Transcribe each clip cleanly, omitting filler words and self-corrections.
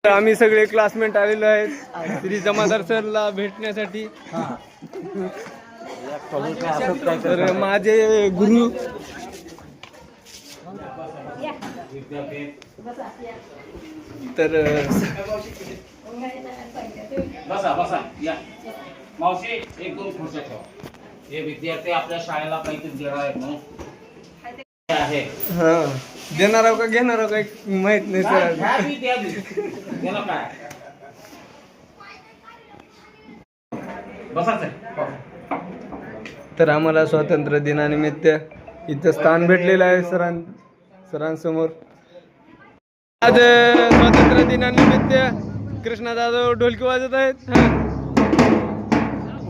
आम्ही सगळे क्लासमेट आलेलो आहेत श्री जमादार सरला भेटण्यासाठी. तर माझे गुरु तर बसा या मावशी एक दोन खुर्च्या ठेवा. हे विद्यार्थी आपल्या शाळेला काहीतरी देणार आहेत म्हणून आहे. हा देणार आहो का घेणार आहो काही माहित नाही सर. त्याला काय बसाच. तर आम्हाला स्वातंत्र्य दिनानिमित्त इथं स्थान भेटलेलं आहे सरांसमोर. आज स्वातंत्र्य दिनानिमित्त कृष्णा जाधव ढोलकी वाजत आहेत.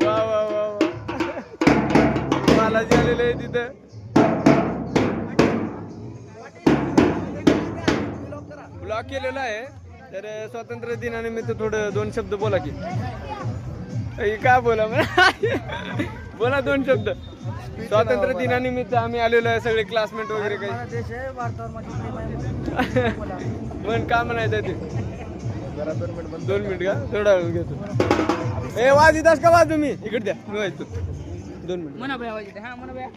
वा वा वा वा बालाजी आलेले आहे तिथं. ब्लॉक केलेला आहे. तर स्वातंत्र्य दिनानिमित्त थोडं दोन शब्द बोला की. काय बोला बोला दोन शब्द. स्वातंत्र्य दिनानिमित्त आम्ही आलेलो आहे सगळे क्लासमेट वगैरे काही. पण काय म्हणायचं ते 2 मिनिट का थोडा वेळ घेतो. ए वाजितास का वाज तुम्ही इकडे द्या मी वाजतो 2 मिनिट. म्हणा भया वाजते. हा म्हणा भया.